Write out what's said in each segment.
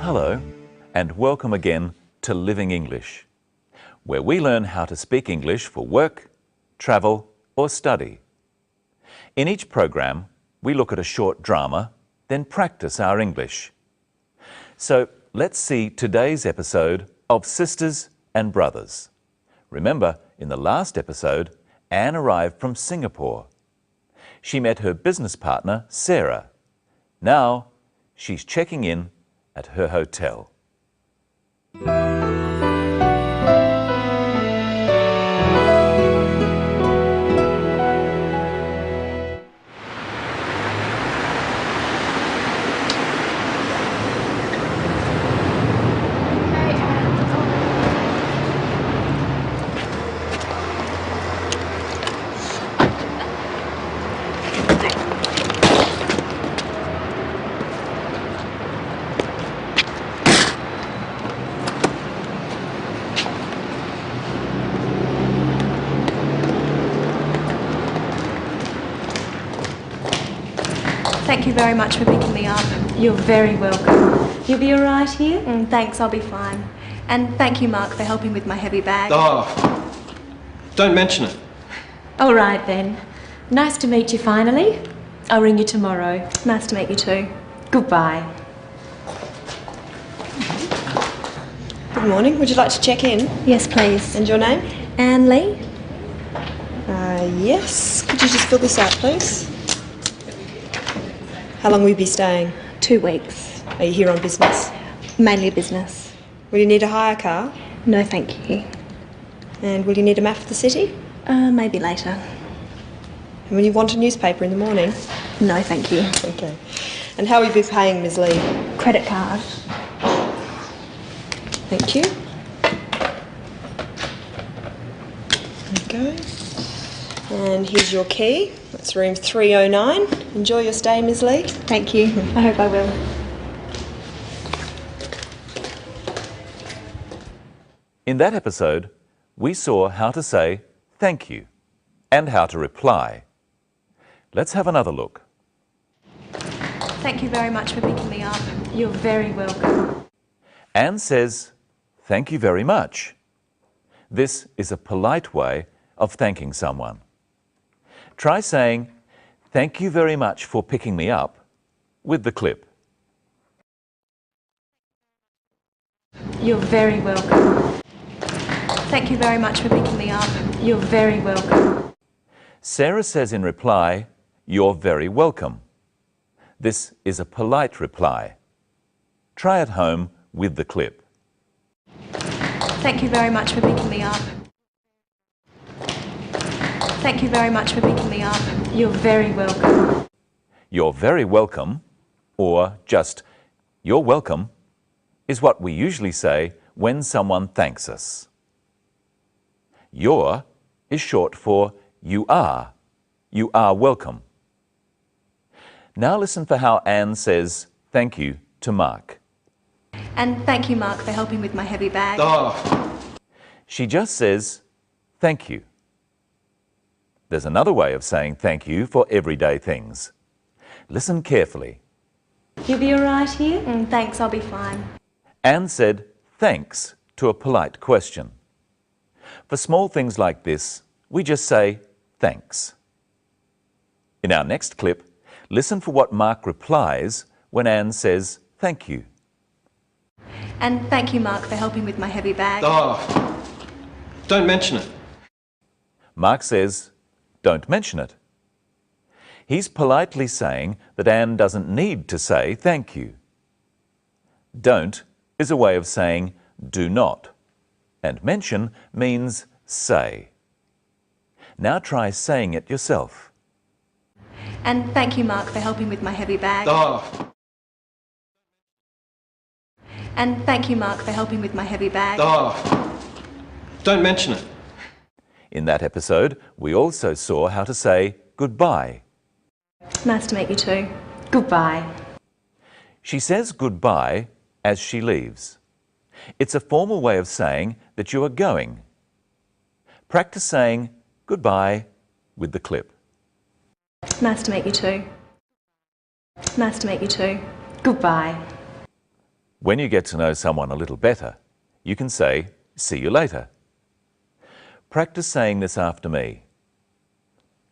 Hello, and welcome again to Living English, where we learn how to speak English for work, travel, or study. In each program, we look at a short drama, then practice our English. So let's see today's episode of Sisters and Brothers. Remember, in the last episode, Anne arrived from Singapore. She met her business partner, Sarah. Now, she's checking in at her hotel. Thank you very much for picking me up. You're very welcome. You'll be all right here? Thanks, I'll be fine. And thank you, Mark, for helping with my heavy bag. Oh, don't mention it. All right then. Nice to meet you finally. I'll ring you tomorrow. Nice to meet you too. Goodbye. Good morning. Would you like to check in? Yes, please. And your name? Anne Lee? Yes. Could you just fill this out, please? How long will you be staying? 2 weeks. Are you here on business? Mainly business. Will you need a hire car? No, thank you. And will you need a map of the city? Maybe later. And will you want a newspaper in the morning? No, thank you. Okay. And how will you be paying, Ms. Lee? Credit card. Thank you. There you go. And here's your key. That's room 309. Enjoy your stay, Ms. Lee. Thank you. I hope I will. In that episode, we saw how to say thank you and how to reply. Let's have another look. Thank you very much for picking me up. You're very welcome. Anne says, thank you very much. This is a polite way of thanking someone. Try saying, thank you very much for picking me up with the clip. You're very welcome. Thank you very much for picking me up. You're very welcome. Sarah says in reply, you're very welcome. This is a polite reply. Try at home with the clip. Thank you very much for picking me up. Thank you very much for picking me up. You're very welcome. You're very welcome, or just you're welcome, is what we usually say when someone thanks us. Your is short for you are. You are welcome. Now listen for how Anne says thank you to Mark. And thank you, Mark, for helping with my heavy bag. Oh, She just says thank you. There's another way of saying thank you for everyday things. Listen carefully. You'll be all right here? Thanks, I'll be fine. Anne said thanks to a polite question. For small things like this, we just say thanks. In our next clip, listen for what Mark replies when Anne says thank you. And thank you, Mark, for helping with my heavy bag. oh, don't mention it. Mark says, don't mention it. He's politely saying that Anne doesn't need to say thank you. Don't is a way of saying do not, and mention means say. Now try saying it yourself. And thank you, Mark, for helping with my heavy bag. Oh, And thank you, Mark, for helping with my heavy bag. oh, don't mention it. In that episode, we also saw how to say goodbye. Nice to meet you too. Goodbye. She says goodbye as she leaves. It's a formal way of saying that you are going. Practice saying goodbye with the clip. Nice to meet you too. Nice to meet you too. Goodbye. When you get to know someone a little better, you can say, "See you later." Practice saying this after me.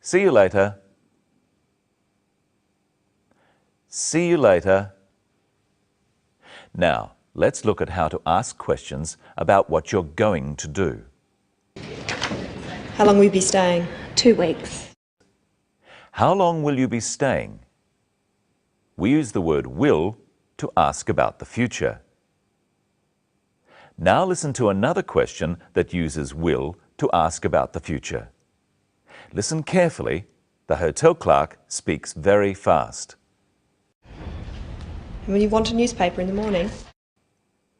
See you later. See you later. Now, let's look at how to ask questions about what you're going to do. How long will you be staying? 2 weeks. How long will you be staying? We use the word will to ask about the future. Now listen to another question that uses will to ask about the future. Listen carefully. The hotel clerk speaks very fast. And will you want a newspaper in the morning?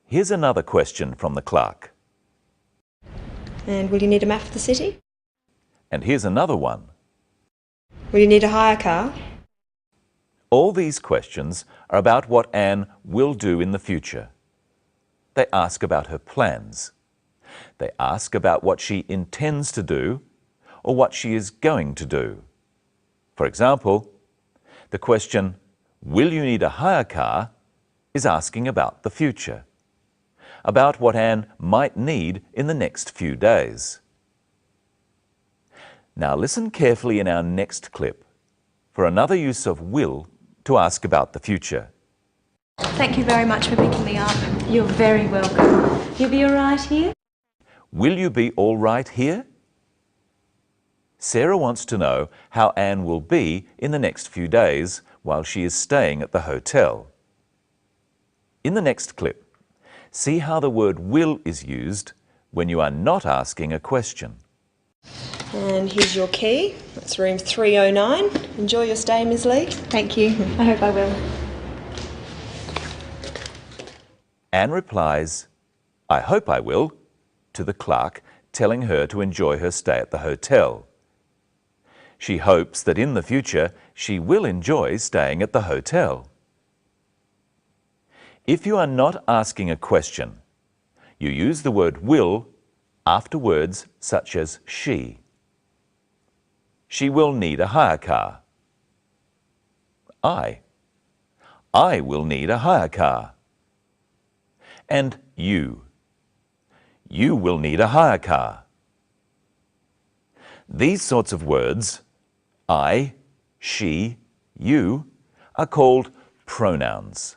Here's another question from the clerk. And will you need a map of the city? And here's another one. Will you need a hire car? All these questions are about what Anne will do in the future. They ask about her plans. They ask about what she intends to do or what she is going to do. For example, the question, "Will you need a hire car?" is asking about the future, about what Anne might need in the next few days. Now listen carefully in our next clip for another use of will to ask about the future. Thank you very much for picking me up. You're very welcome. You'll be all right here? Will you be all right here? Sarah wants to know how Anne will be in the next few days while she is staying at the hotel. In the next clip, see how the word will is used when you are not asking a question. And here's your key. That's room 309. Enjoy your stay, Ms. Lee. Thank you. I hope I will. Anne replies, "I hope I will," to the clerk, telling her to enjoy her stay at the hotel. She hopes that in the future she will enjoy staying at the hotel. If you are not asking a question, you use the word will after words such as she. She will need a hire car. I will need a hire car. And you will need a hire car. These sorts of words, I, she, you, are called pronouns.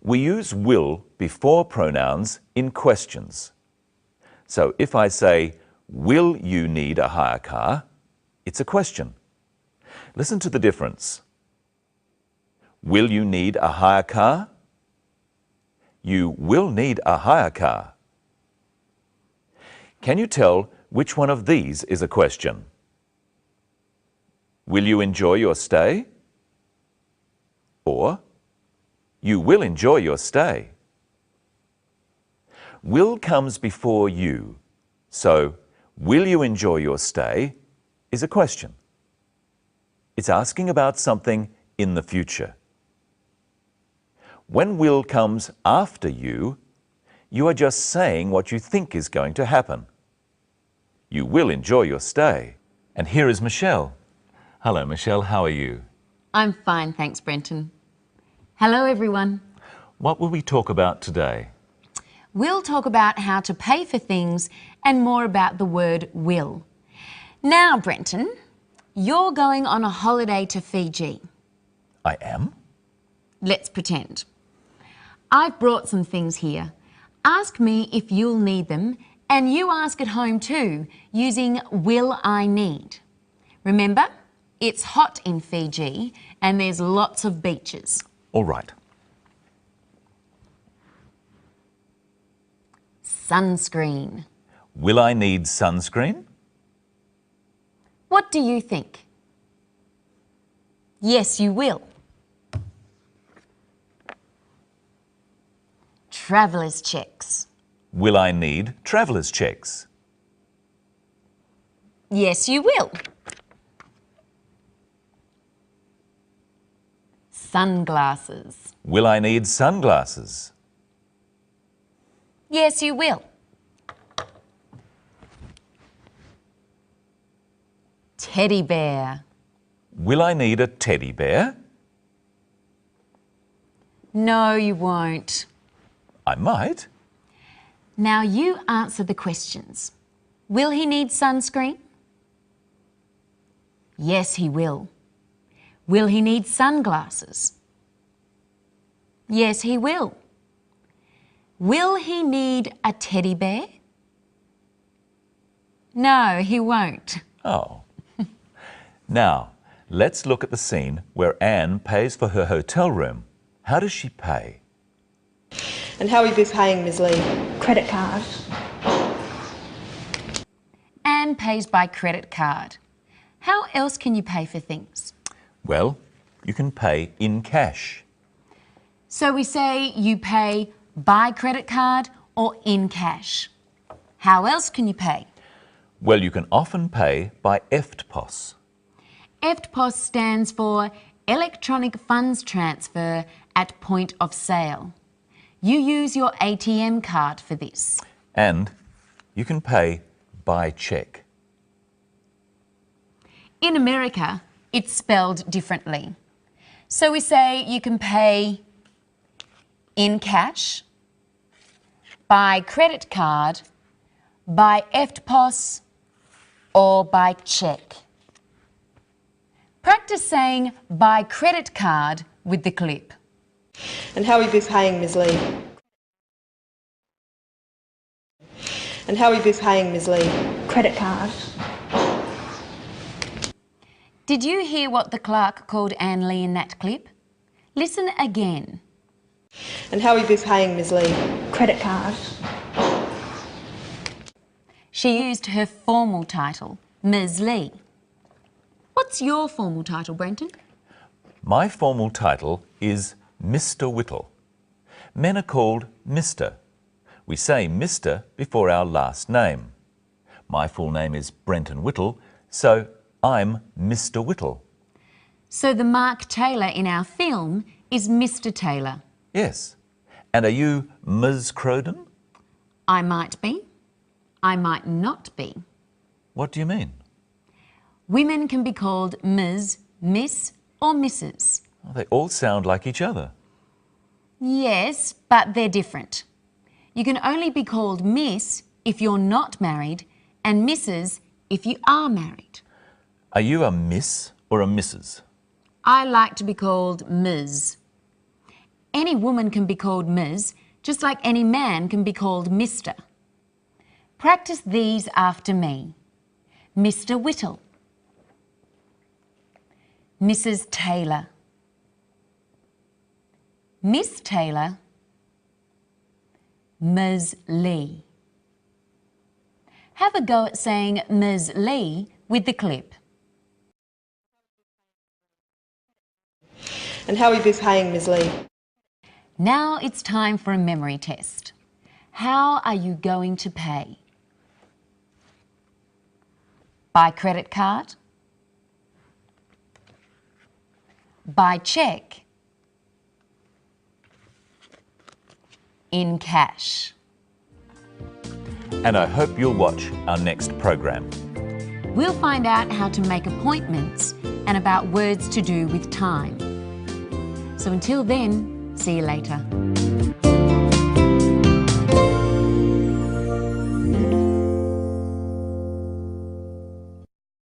We use will before pronouns in questions. So if I say, "Will you need a hire car?" it's a question. Listen to the difference. Will you need a hire car? You will need a hire car. Can you tell which one of these is a question? Will you enjoy your stay? Or, you will enjoy your stay. Will comes before you, so will you enjoy your stay is a question. It's asking about something in the future. When will comes after you are just saying what you think is going to happen. You will enjoy your stay. And here is Michelle. Hello, Michelle. How are you? I'm fine, thanks, Brenton. Hello, everyone. What will we talk about today? We'll talk about how to pay for things and more about the word will. Now, Brenton, you're going on a holiday to Fiji. I am? Let's pretend. I've brought some things here. Ask me if you'll need them, and you ask at home too, using will I need. Remember, it's hot in Fiji and there's lots of beaches. All right. Sunscreen. Will I need sunscreen? What do you think? Yes, you will. Traveller's checks. Will I need traveller's checks? Yes, you will. Sunglasses. Will I need sunglasses? Yes, you will. Teddy bear. Will I need a teddy bear? No, you won't. I might. Now you answer the questions. Will he need sunscreen? Yes, he will. Will he need sunglasses? Yes, he will. Will he need a teddy bear? No, he won't. Oh. Now, let's look at the scene where Anne pays for her hotel room. How does she pay? And how will you be paying, Ms. Lee? Credit card. Anne pays by credit card. How else can you pay for things? Well, you can pay in cash. So we say you pay by credit card or in cash. How else can you pay? Well, you can often pay by EFTPOS. EFTPOS stands for Electronic Funds Transfer at Point of Sale. You use your ATM card for this. And you can pay by cheque. In America, it's spelled differently. So we say you can pay in cash, by credit card, by EFTPOS, or by cheque. Practice saying by credit card with the clip. And how will you be paying, Ms. Lee? And how will you be paying, Ms. Lee? Credit card. Did you hear what the clerk called Anne Lee in that clip? Listen again. And how will you be paying, Ms. Lee? Credit card. She used her formal title, Ms. Lee. What's your formal title, Brenton? My formal title is Mr. Whittle. Men are called Mr. We say Mr. before our last name. My full name is Brenton Whittle, so I'm Mr. Whittle. So the Mark Taylor in our film is Mr. Taylor. Yes. And are you Ms. Crowden? I might be. I might not be. What do you mean? Women can be called Ms., Miss or Mrs. Well, they all sound like each other. Yes, but they're different. You can only be called Miss if you're not married and Mrs. if you are married. Are you a Miss or a Mrs.? I like to be called Ms. Any woman can be called Ms., just like any man can be called Mr. Practice these after me. Mr. Whittle. Mrs. Taylor. Miss Taylor. Ms. Lee. Have a go at saying Ms. Lee with the clip. And how will you be paying, Ms. Lee? Now it's time for a memory test. How are you going to pay? By credit card? By cheque? In cash? And I hope you'll watch our next program. We'll find out how to make appointments and about words to do with time. So until then, see you later.